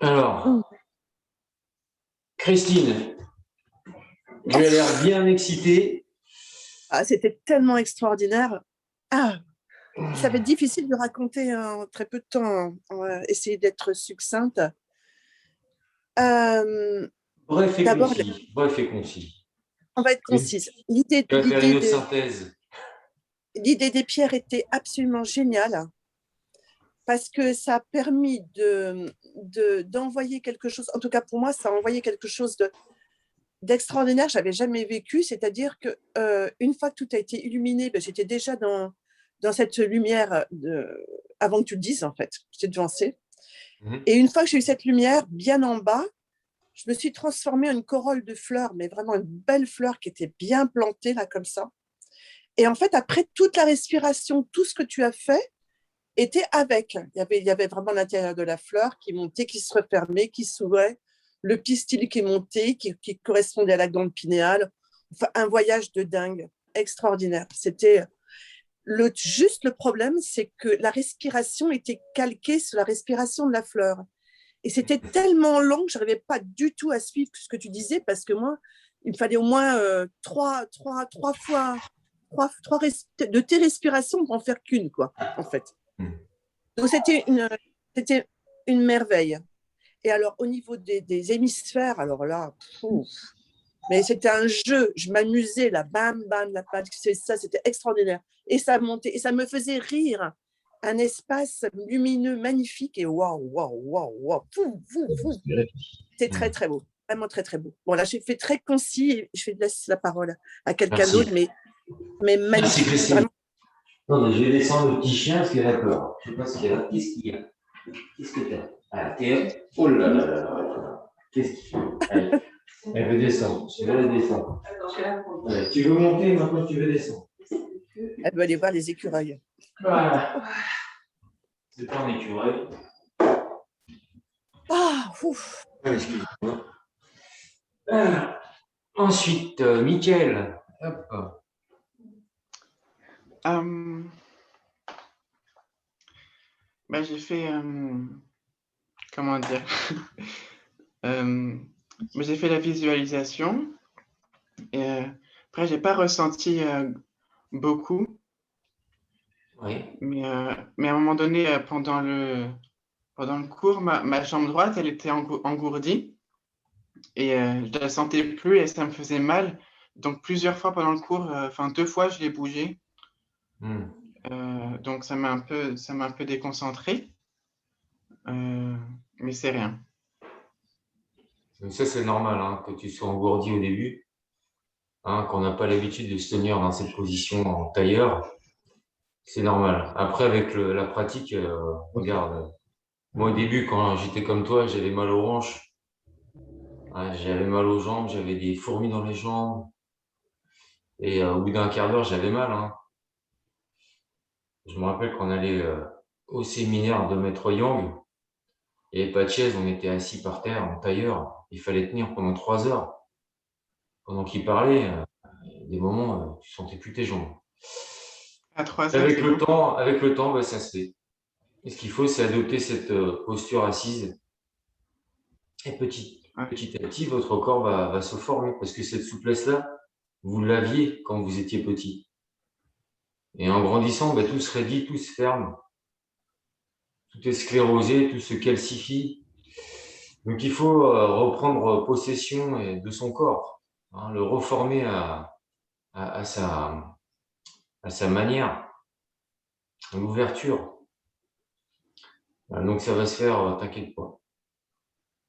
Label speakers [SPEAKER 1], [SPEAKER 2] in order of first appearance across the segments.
[SPEAKER 1] Alors,
[SPEAKER 2] Mm.
[SPEAKER 1] Christine, tu as l'air bien excitée.
[SPEAKER 2] Ah, c'était tellement extraordinaire. Ah, ça va être difficile de raconter en très peu de temps, hein. On va essayer d'être succincte. Euh,
[SPEAKER 1] Bref et
[SPEAKER 2] D'abord,
[SPEAKER 1] concis. Bref et concis.
[SPEAKER 2] on va être
[SPEAKER 1] Tu
[SPEAKER 2] concise. L'idée,
[SPEAKER 1] vas faire une synthèse.
[SPEAKER 2] l'idée des pierres était absolument géniale parce que ça a permis d'envoyer quelque chose. En tout cas, pour moi, ça a envoyé quelque chose d'extraordinaire. J'avais jamais vécu. C'est-à-dire que une fois que tout a été illuminé, ben, j'étais déjà dans cette lumière avant que tu le dises, en fait. J'étais devancée.
[SPEAKER 1] Mhm.
[SPEAKER 2] Et une fois que j'ai eu cette lumière bien en bas, je me suis transformée en une corolle de fleurs, mais vraiment une belle fleur qui était bien plantée là comme ça. Et en fait, après toute la respiration, tout ce que tu as fait était avec. Il y avait vraiment l'intérieur de la fleur qui montait, qui se refermait, qui s'ouvrait, le pistil qui montait, qui correspondait à la glande pinéale. Enfin, un voyage de dingue, extraordinaire. C'était juste le problème, c'est que la respiration était calquée sur la respiration de la fleur. Et c'était tellement long que je n'arrivais pas du tout à suivre ce que tu disais parce que moi, il me fallait au moins trois fois de tes respirations pour en faire qu'une, quoi, en fait. Donc c'était une merveille. Et alors, au niveau des hémisphères, alors là, mais c'était un jeu. Je m'amusais là, bam, bam, la pâte, c'est ça, c'était extraordinaire. Et ça montait, et ça me faisait rire. Un espace lumineux, magnifique, et waouh, waouh, waouh, waouh, fou, fou, fou. C'était très, très beau. Vraiment très, très beau. Bon, là, j'ai fait très concis, et je vais laisser la parole à quelqu'un
[SPEAKER 1] Merci.
[SPEAKER 2] d'autre, mais
[SPEAKER 1] Merci,
[SPEAKER 2] magnifique.
[SPEAKER 1] Christine.
[SPEAKER 2] Vraiment.
[SPEAKER 1] Non, mais je vais descendre le petit chien parce qu'il a peur. Je ne sais pas ce qu'il y a. Qu'est-ce qu'il y a? Qu'est-ce que t'as? Ah, t'es. Oh là là là là. Qu'est-ce qu'il fait? Allez, elle veut descendre. Je vais la descendre. Allez, tu veux monter, maintenant tu veux descendre.
[SPEAKER 2] Elle veut aller voir les écureuils.
[SPEAKER 1] Voilà. C'est pas un écureuil.
[SPEAKER 2] Ah, ouf.
[SPEAKER 1] Ah, excuse-moi. Ah, ensuite, Mickaël. Hop.
[SPEAKER 3] Euh, j'ai fait, comment dire, j'ai fait la visualisation et après, j'ai pas ressenti beaucoup,
[SPEAKER 1] Oui.
[SPEAKER 3] mais à un moment donné, pendant le cours, ma jambe droite, elle était engourdie et je la sentais plus et ça me faisait mal. Donc, plusieurs fois pendant le cours, enfin, 2 fois, je l'ai bougé.
[SPEAKER 1] Hmm.
[SPEAKER 3] Donc, ça m'a un peu déconcentré, mais c'est rien.
[SPEAKER 1] Donc ça, c'est normal hein, que tu sois engourdi au début, hein, qu'on n'a pas l'habitude de se tenir dans cette position en tailleur. C'est normal. Après, avec la pratique, regarde, moi au début, quand j'étais comme toi, j'avais mal aux hanches, hein, j'avais mal aux jambes, j'avais des fourmis dans les jambes, et au bout d'un quart d'heure, j'avais mal. Hein. Je me rappelle qu'on allait au séminaire de Maître Yang, il n'y avait pas de chaise, on était assis par terre en tailleur, il fallait tenir pendant 3 heures. Pendant qu'il parlait, des moments, tu sentais plus tes jambes.
[SPEAKER 3] À 3 heures, c'est beaucoup.
[SPEAKER 1] Avec le temps, bah, ça se fait. Et ce qu'il faut, c'est adopter cette posture assise. Et
[SPEAKER 3] Ouais.
[SPEAKER 1] petit à petit, votre corps va se former. Parce que cette souplesse-là, vous l'aviez quand vous étiez petit. Et en grandissant, bah, tout se raidit, tout se ferme. Tout est sclérosé, tout se calcifie. Donc il faut reprendre possession de son corps, hein, le reformer à sa manière, à l'ouverture. Donc ça va se faire, t'inquiète pas.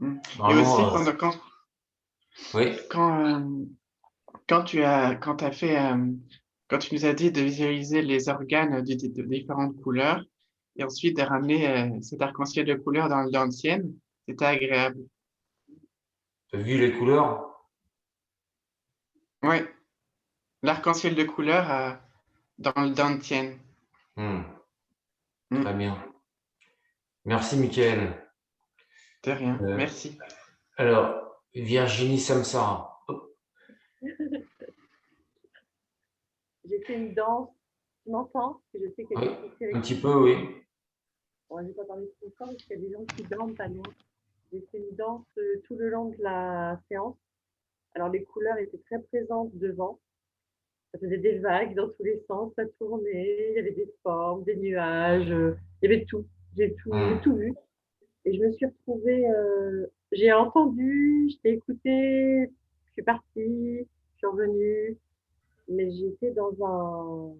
[SPEAKER 3] Et aussi,
[SPEAKER 1] Normalement, oui.
[SPEAKER 3] quand t'as fait, quand tu nous as dit de visualiser les organes de différentes couleurs et ensuite de ramener cet arc-en-ciel de couleurs dans le dentienne, c'était agréable.
[SPEAKER 1] T'as vu les couleurs?
[SPEAKER 3] Oui, l'arc-en-ciel de couleurs dans le dentienne.
[SPEAKER 1] Hmm, très
[SPEAKER 3] Mm,
[SPEAKER 1] bien. Merci, Michael.
[SPEAKER 3] de rien,
[SPEAKER 1] Euh,
[SPEAKER 3] merci.
[SPEAKER 1] alors, Virginie Samsara. Hop.
[SPEAKER 2] J'ai fait une danse. Tu m'entends? Je sais qu'il y a
[SPEAKER 1] Oui,
[SPEAKER 2] des soucis
[SPEAKER 1] un
[SPEAKER 2] avec.
[SPEAKER 1] petit peu, oui.
[SPEAKER 2] Bon, je vais pas parler trop fort parce qu'il y a des gens qui dorment pas loin.
[SPEAKER 4] J'ai fait une danse tout le long de la séance. Alors, les couleurs étaient très présentes devant. Ça faisait des vagues dans tous les sens, ça tournait. Il y avait des formes, des nuages. Il y avait tout. J'ai
[SPEAKER 1] Hmm.
[SPEAKER 4] tout vu. Et je me suis retrouvée. J'ai entendu, je t'ai écouté. Je suis partie, je suis revenue. Mais j'étais dans un.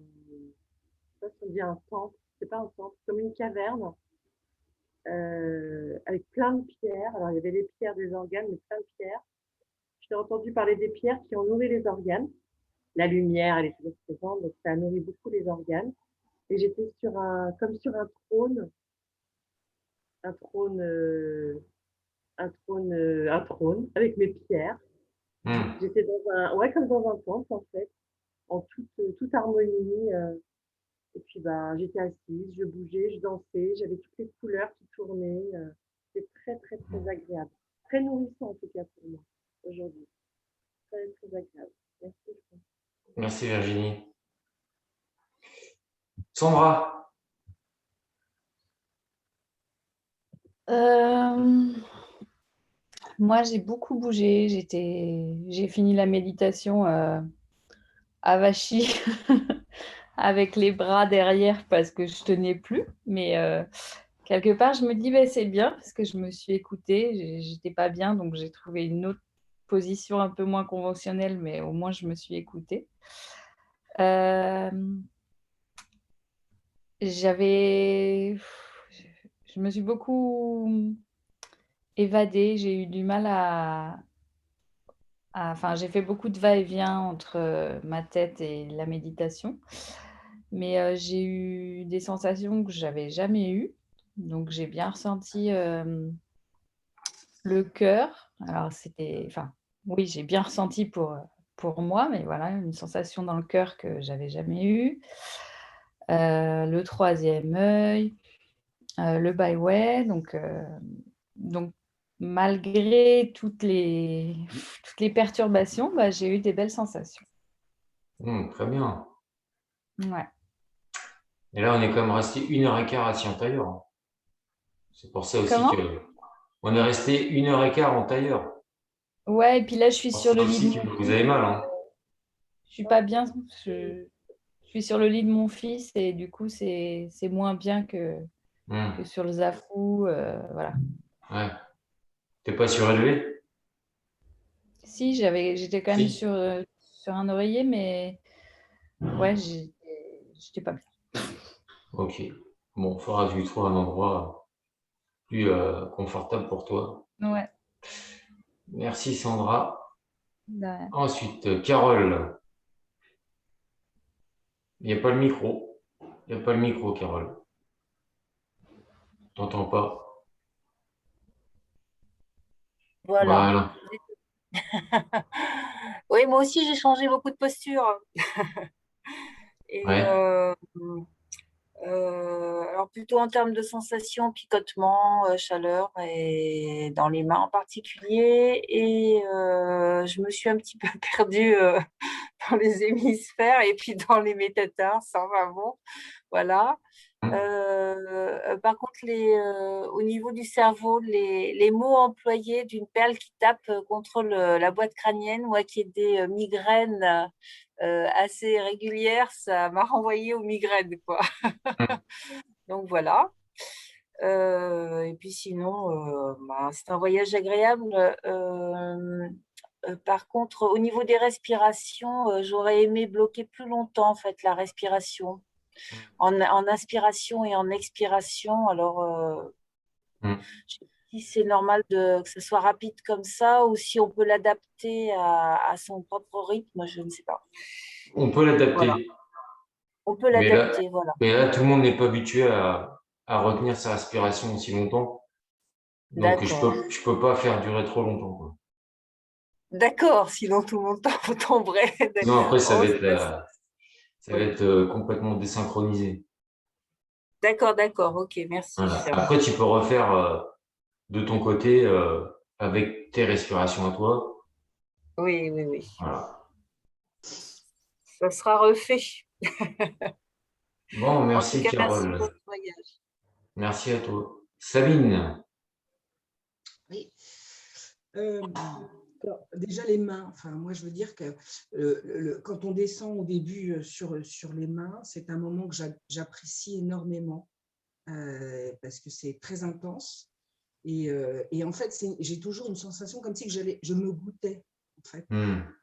[SPEAKER 4] Je sais pas si on dit un temple. C'est pas un temple, comme une caverne. Avec plein de pierres. Alors, il y avait les pierres des organes, mais plein de pierres. Je t'ai entendu parler des pierres qui ont nourri les organes. La lumière, elle est toujours présente, donc ça a nourri beaucoup les organes. Et j'étais comme sur un trône, un trône avec mes pierres.
[SPEAKER 1] Hmm.
[SPEAKER 4] J'étais ouais, comme dans un temple en fait, en toute harmonie. Et puis bah, j'étais assise, je bougeais, je dansais, j'avais toutes les couleurs qui tournaient. C'était très très très agréable, très nourrissant en tout cas pour moi aujourd'hui. Très très agréable. Merci.
[SPEAKER 1] Merci Virginie. Sandra,
[SPEAKER 5] Euh, Moi, j'ai beaucoup bougé. J'ai fini la méditation avachie avec les bras derrière parce que je tenais plus. Mais quelque part, je me dis, bah, c'est bien parce que je me suis écoutée. J'étais pas bien, donc j'ai trouvé une autre position un peu moins conventionnelle, mais au moins je me suis écoutée. Euh, j'avais, je me suis beaucoup évadée. J'ai eu du mal enfin, j'ai fait beaucoup de va-et-vient entre ma tête et la méditation, mais j'ai eu des sensations que j'avais jamais eues. Donc, j'ai bien ressenti le cœur. Alors, enfin, oui, j'ai bien ressenti pour moi, mais voilà, une sensation dans le cœur que j'avais jamais eue. Le troisième œil, le byway, donc malgré toutes les perturbations, bah, j'ai eu des belles sensations.
[SPEAKER 1] très bien.
[SPEAKER 5] Ouais.
[SPEAKER 1] Et là, on est quand même resté 1h15 assis en tailleur. C'est pour ça aussi
[SPEAKER 5] Comment?
[SPEAKER 1] que on est resté 1h15 en tailleur.
[SPEAKER 5] Ouais, et puis là, je suis
[SPEAKER 1] C'est pour
[SPEAKER 5] sur
[SPEAKER 1] ça
[SPEAKER 5] le lit de
[SPEAKER 1] aussi que
[SPEAKER 5] mon
[SPEAKER 1] vous
[SPEAKER 5] fils.
[SPEAKER 1] avez mal, hein.
[SPEAKER 5] Je suis pas bien. Je suis sur le lit de mon fils et du coup, c'est moins bien que
[SPEAKER 1] Hmm.
[SPEAKER 5] sur le Zafou. Voilà.
[SPEAKER 1] Ouais. T'es pas surélevé?
[SPEAKER 5] Si, j'étais quand même
[SPEAKER 1] Si.
[SPEAKER 5] sur un oreiller, mais ouais, j'étais pas bien.
[SPEAKER 1] Ok. Bon, il faudra que tu trouves un endroit plus confortable pour toi.
[SPEAKER 5] Ouais.
[SPEAKER 1] Merci Sandra.
[SPEAKER 5] Ouais.
[SPEAKER 1] Ensuite, Carole. Il n'y a pas le micro. Il n'y a pas le micro, Carole. T'entends pas.
[SPEAKER 6] Voilà.
[SPEAKER 1] Voilà.
[SPEAKER 6] Oui, moi aussi, j'ai changé beaucoup de posture. Et
[SPEAKER 1] Ouais.
[SPEAKER 6] alors plutôt en termes de sensations, picotement, chaleur et dans les mains en particulier. Et je me suis un petit peu perdue dans les hémisphères et puis dans les métatars. Ça va bon, voilà. Par contre, au niveau du cerveau, les mots employés d'une perle qui tape contre la boîte crânienne, moi qui ai des migraines assez régulières, ça m'a renvoyé aux migraines, quoi. Donc voilà. Et puis sinon, bah, c'est un voyage agréable. Par contre, au niveau des respirations, j'aurais aimé bloquer plus longtemps en fait la respiration en inspiration et en expiration. Alors,
[SPEAKER 1] Hmm.
[SPEAKER 6] je sais pas si c'est normal que ce soit rapide comme ça ou si on peut l'adapter à son propre rythme, je ne sais pas.
[SPEAKER 1] On peut
[SPEAKER 6] Voilà,
[SPEAKER 1] l'adapter.
[SPEAKER 6] on peut
[SPEAKER 1] Mais là,
[SPEAKER 6] l'adapter, voilà.
[SPEAKER 1] mais là, tout le monde n'est pas habitué à retenir sa respiration aussi longtemps. Donc,
[SPEAKER 6] D'accord.
[SPEAKER 1] je peux pas faire durer trop longtemps, quoi.
[SPEAKER 6] D'accord, sinon tout le monde tomberait.
[SPEAKER 1] Sinon, après,
[SPEAKER 6] Oh, c'est pas ça.
[SPEAKER 1] ça va
[SPEAKER 6] Oui.
[SPEAKER 1] être complètement désynchronisé.
[SPEAKER 6] D'accord, d'accord, ok, merci.
[SPEAKER 1] Voilà. Après, tu peux refaire de ton côté avec tes respirations à toi.
[SPEAKER 6] Oui, oui, oui.
[SPEAKER 1] Voilà.
[SPEAKER 6] Ça sera refait.
[SPEAKER 1] Bon,
[SPEAKER 6] En tout
[SPEAKER 1] merci
[SPEAKER 6] cas, merci pour
[SPEAKER 1] Carole.
[SPEAKER 6] le voyage.
[SPEAKER 1] Merci à toi. Sabine,
[SPEAKER 7] Oui. Alors, déjà les mains, enfin, moi je veux dire que quand on descend au début sur les mains, c'est un moment que j'apprécie énormément parce que c'est très intense et en fait j'ai toujours une sensation comme si que je me goûtais en fait.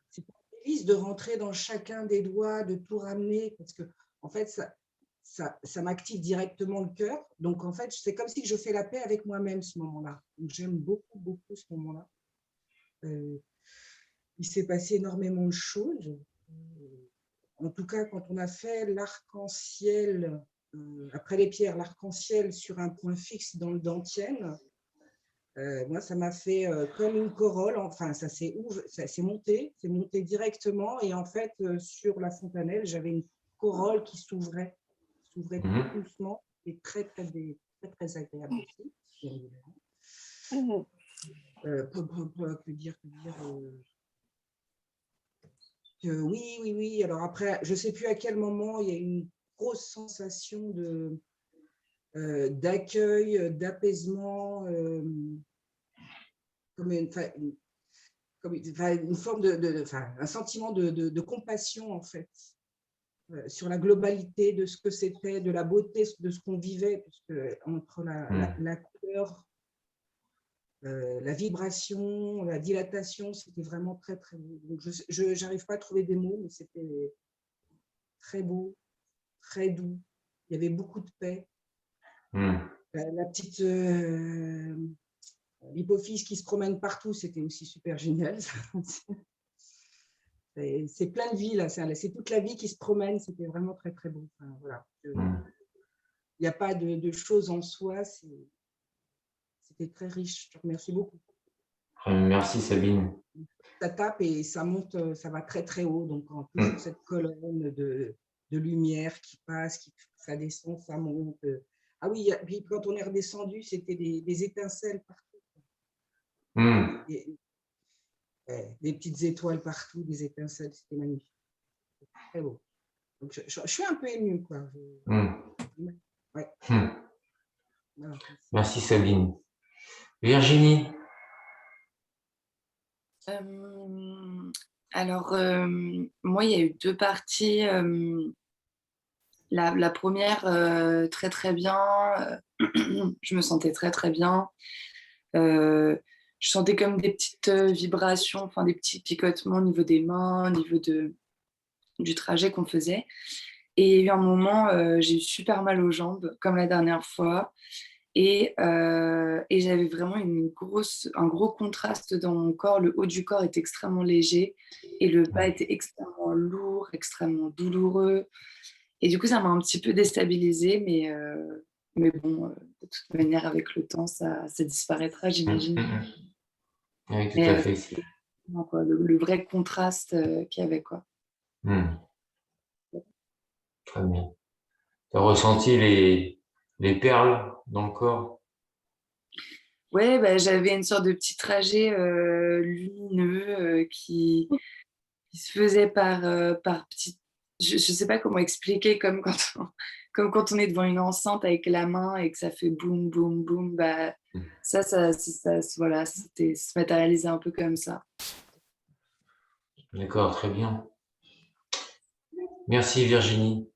[SPEAKER 7] C'est pas difficile de rentrer dans chacun des doigts, de tout ramener parce que en fait ça m'active directement le cœur. Donc en fait c'est comme si je fais la paix avec moi-même ce moment-là. Donc j'aime beaucoup ce moment-là. Il s'est passé énormément de choses. En tout cas, quand on a fait l'arc-en-ciel, après les pierres, l'arc-en-ciel sur un point fixe dans le dentienne, moi, ça m'a fait comme une corolle. Enfin, ça s'est monté, c'est monté directement. Et en fait, sur la fontanelle, j'avais une corolle qui s'ouvrait tout doucement et très agréable aussi, bien évidemment. Que dire oui. Alors après, je ne sais plus à quel moment, il y a une grosse sensation d'accueil, d'apaisement, comme une forme un sentiment de compassion en fait, sur la globalité de ce que c'était, de la beauté de ce qu'on vivait, parce que entre la couleur, la vibration, la dilatation, c'était vraiment très beau. Donc je n'arrive pas à trouver des mots, mais c'était très beau, très doux. Il y avait beaucoup de paix. La petite l'hypophyse qui se promène partout, c'était aussi super génial. C'est plein de vie là, c'est toute la vie qui se promène, c'était vraiment très beau. Enfin, voilà. Il n'y a pas de choses en soi, c'était très riche. Je te remercie beaucoup.
[SPEAKER 1] Merci Sabine.
[SPEAKER 7] Ça tape et ça monte, ça va très haut, donc toujours cette colonne de lumière qui passe, ça descend, ça monte. Ah oui, puis quand on est redescendu, c'était des étincelles partout. Des petites étoiles partout, des étincelles, c'était magnifique. Très beau. Donc je suis un peu émue, quoi. Ouais. Voilà.
[SPEAKER 1] Merci Sabine. Virginie.
[SPEAKER 8] Alors, moi, il y a eu deux parties. La première, très bien. Je me sentais très bien. Je sentais comme des petites vibrations, enfin des petits picotements au niveau des mains, au niveau du trajet qu'on faisait. Et il y a eu un moment, j'ai eu super mal aux jambes, comme la dernière fois. Et j'avais vraiment un gros contraste dans mon corps. Le haut du corps était extrêmement léger et le bas était extrêmement lourd, extrêmement douloureux. Et du coup, ça m'a un petit peu déstabilisée, mais bon, de toute manière, avec le temps, ça disparaîtra, j'imagine.
[SPEAKER 1] Oui, tout à fait.
[SPEAKER 8] Quoi, le vrai contraste qu'il y avait, quoi.
[SPEAKER 1] Très bien. Tu as ressenti les perles dans le corps?
[SPEAKER 8] Ouais, bah, j'avais une sorte de petit trajet lumineux qui se faisait par petits. Je ne sais pas comment expliquer, comme quand on est devant une enceinte avec la main et que ça fait boum, boum, boum. Bah, ça voilà, ça se matérialisait un peu comme ça.
[SPEAKER 1] D'accord, très bien. Merci Virginie.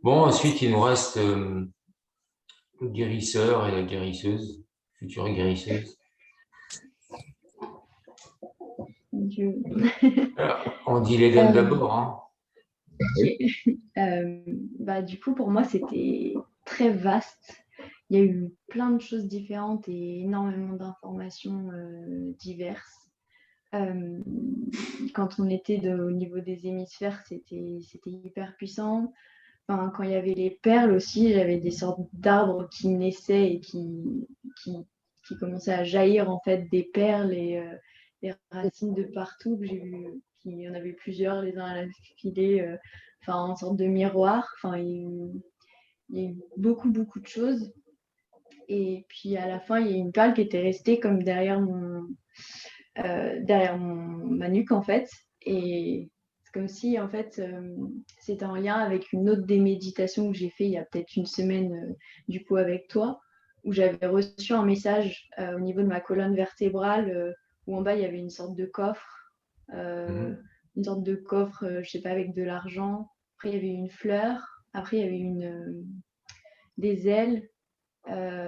[SPEAKER 1] Bon, ensuite, il nous reste le guérisseur et la guérisseuse, future guérisseuse. Alors, on dit les dames d'abord. Hein.
[SPEAKER 9] Okay. Du coup, pour moi, c'était très vaste. Il y a eu plein de choses différentes et énormément d'informations diverses. Quand on était au niveau des hémisphères, c'était hyper puissant. Enfin, quand il y avait les perles aussi, j'avais des sortes d'arbres qui naissaient et qui commençaient à jaillir en fait des perles et des racines de partout. J'ai vu qu'il y en avait plusieurs, les uns à la filée, en sorte de miroir. Enfin, il y a eu beaucoup de choses. Et puis à la fin, il y a une perle qui était restée comme derrière ma nuque en fait. Et c'est comme si en fait c'était en lien avec une autre des méditations que j'ai fait il y a peut-être une semaine du coup avec toi, où j'avais reçu un message au niveau de ma colonne vertébrale, où en bas, il y avait une sorte de coffre, une sorte de coffre, je sais pas, avec de l'argent. Après, il y avait une fleur. Après, il y avait des ailes,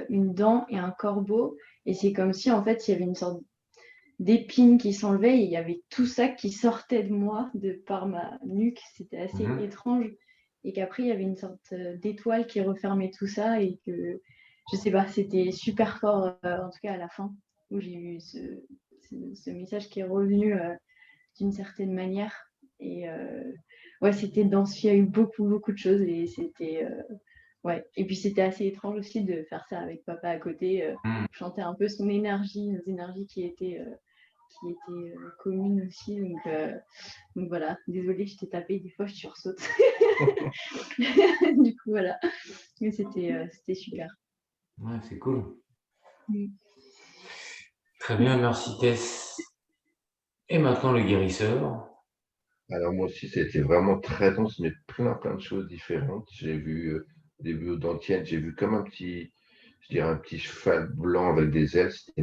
[SPEAKER 9] une dent et un corbeau. Et c'est comme si, en fait, il y avait une sorte d'épine qui s'enlevait et il y avait tout ça qui sortait de moi, de par ma nuque. C'était assez étrange. Et qu'après, il y avait une sorte d'étoile qui refermait tout ça et que, je sais pas, c'était super fort, en tout cas à la fin, où j'ai eu ce message qui est revenu d'une certaine manière. Et ouais, c'était dense. Il y a eu beaucoup, beaucoup de choses et c'était... ouais. Et puis c'était assez étrange aussi de faire ça avec papa à côté, chanter un peu son énergie, nos énergies qui étaient communes aussi. Donc voilà, désolée, je t'ai tapé, des fois je sursaute. Du coup, voilà. Mais c'était super.
[SPEAKER 1] Ouais, c'est cool.
[SPEAKER 9] Mm.
[SPEAKER 1] Très bien, merci Tess. Et maintenant le guérisseur.
[SPEAKER 10] Alors moi aussi, c'était vraiment très dense, mais plein de choses différentes. J'ai vu au début aux dentiennes, j'ai vu comme un petit, je dirais un petit cheval blanc avec des ailes. C'était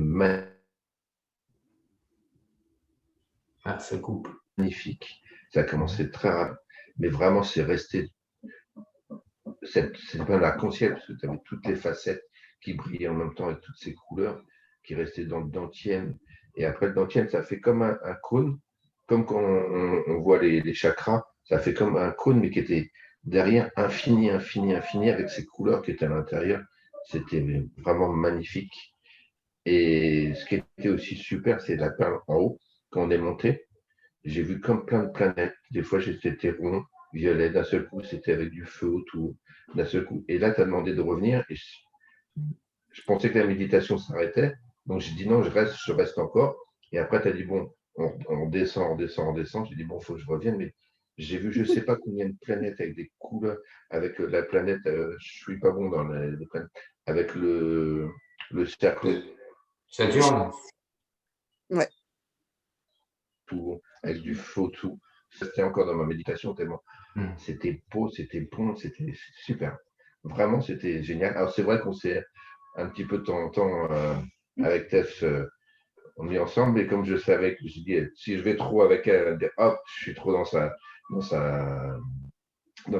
[SPEAKER 1] Ah, ça coupe.
[SPEAKER 10] magnifique. Ça a commencé très rapide, mais vraiment, c'est resté. C'est pas l'arc-en-ciel, parce que tu avais toutes les facettes qui brillaient en même temps avec toutes ces couleurs qui restaient dans le dentienne. Et après le dentienne, ça fait comme un cône, comme quand on voit les chakras, ça fait comme un cône, mais qui était derrière infini, avec ces couleurs qui étaient à l'intérieur. C'était vraiment magnifique. Et ce qui était aussi super, c'est la perle en haut. Quand on est monté, j'ai vu comme plein de planètes. Des fois, c'était rond, violet. D'un seul coup, c'était avec du feu autour. D'un seul coup. Et là, tu as demandé de revenir. Et je pensais que la méditation s'arrêtait. Donc, j'ai dit non, je reste encore. Et après, tu as dit bon, on descend. J'ai dit bon, il faut que je revienne. Mais j'ai vu je ne sais pas combien de planètes avec des couleurs. Avec la planète, je ne suis pas bon dans les planètes. Avec le cercle.
[SPEAKER 1] Saturne.
[SPEAKER 2] Ouais.
[SPEAKER 10] Tout, avec du faux tout. C'était encore dans ma méditation tellement. C'était beau, c'était bon, c'était super. Vraiment, c'était génial. Alors, c'est vrai qu'on s'est un petit peu de temps en temps avec Tess, on est ensemble, mais comme je savais que j'ai dit, si je vais trop avec elle, hop, je suis trop dans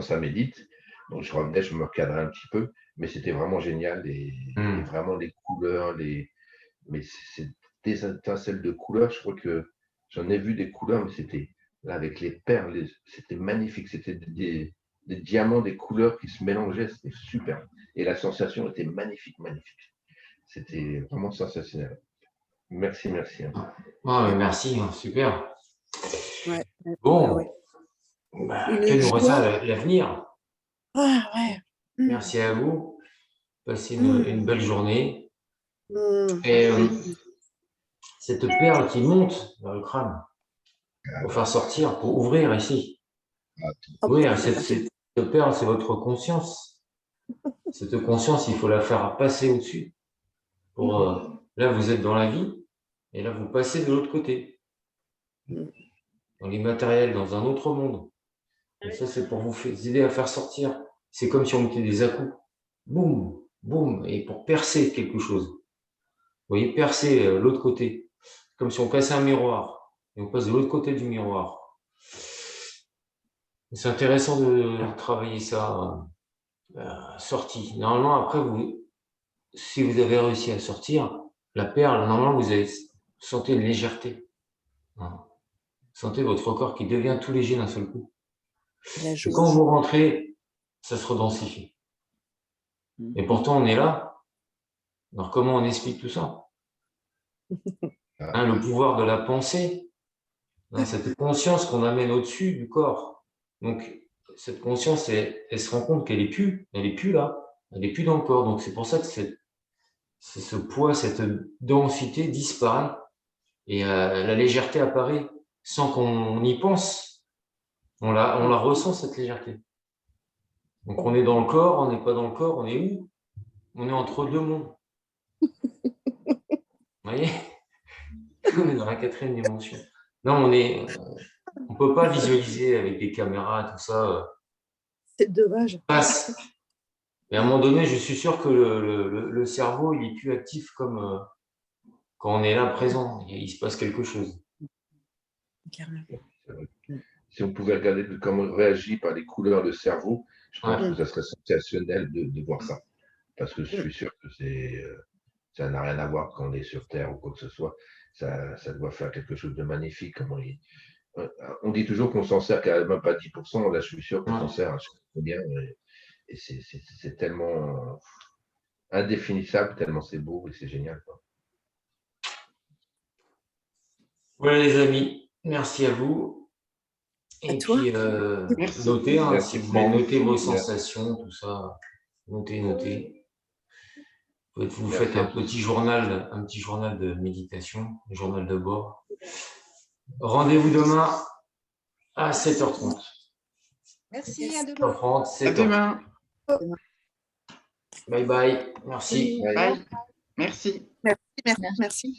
[SPEAKER 10] sa médite. Donc, je revenais, je me recadrais un petit peu, mais c'était vraiment génial. Et vraiment, les couleurs, mais c'est des étincelles de couleurs. Je crois que j'en ai vu des couleurs, mais c'était là avec les perles, c'était magnifique. C'était des diamants, des couleurs qui se mélangeaient, c'était super. Et la sensation était magnifique. C'était vraiment sensationnel. Merci.
[SPEAKER 1] Oh, merci, super.
[SPEAKER 2] Ouais.
[SPEAKER 1] Bon,
[SPEAKER 2] Ouais.
[SPEAKER 1] que nous reste l'avenir.
[SPEAKER 2] Ah ouais.
[SPEAKER 1] Merci à vous. Passez une belle journée. Et cette perle qui monte vers le crâne, pour faire sortir, pour ouvrir ici. Oui, cette perle, c'est votre conscience. Cette conscience, il faut la faire passer au-dessus. Là, vous êtes dans la vie, et là, vous passez de l'autre côté. Dans l'immatériel, dans un autre monde. Et ça, c'est pour vous aider à faire sortir. C'est comme si on mettait des à-coups. Boum, boum, et pour percer quelque chose. Vous voyez, percer l'autre côté. Comme si on passait un miroir. Et on passe de l'autre côté du miroir. C'est intéressant de travailler ça, sorti. Normalement, après, si vous avez réussi à sortir, la perle, normalement, vous sentez une légèreté. Vous sentez votre corps qui devient tout léger d'un seul coup. Et quand vous rentrez, ça se redensifie. Et pourtant, on est là. Alors, comment on explique tout ça? Le pouvoir de la pensée, cette conscience qu'on amène au-dessus du corps. Donc, cette conscience, elle se rend compte qu'elle n'est plus là, elle n'est plus dans le corps. Donc, c'est pour ça que ce poids, cette densité disparaît et la légèreté apparaît sans qu'on y pense. On la ressent, cette légèreté. Donc, on est dans le corps, on n'est pas dans le corps, on est où? On est entre deux mondes. Vous voyez? On est dans la 4e dimension. Non, on ne peut pas visualiser avec des caméras, tout ça.
[SPEAKER 2] C'est dommage.
[SPEAKER 1] Et à un moment donné, je suis sûr que le cerveau, il est plus actif comme quand on est là présent. Il se passe quelque chose.
[SPEAKER 2] Clairement.
[SPEAKER 10] C'est vrai. Si on pouvait regarder comment on réagit par les couleurs de cerveau, je pense que ça serait sensationnel de voir ça. Parce que je suis sûr que ça n'a rien à voir quand on est sur Terre ou quoi que ce soit. Ça doit faire quelque chose de magnifique. On dit toujours qu'on s'en sert quand même pas 10%. Là, je suis sûr qu'on s'en sert bien. Et c'est tellement indéfinissable, tellement c'est beau et c'est génial, quoi.
[SPEAKER 1] Voilà les amis, merci à vous. Et puis, notez, hein, si vous voulez noter vos sensations, tout ça, notez. Vous faites un petit journal de méditation, un journal de bord. Rendez-vous demain à 7h30.
[SPEAKER 7] Merci, à demain.
[SPEAKER 1] 7h30, 7h30.
[SPEAKER 3] À demain.
[SPEAKER 1] Bye bye, merci.
[SPEAKER 3] Bye. Merci.
[SPEAKER 2] Merci.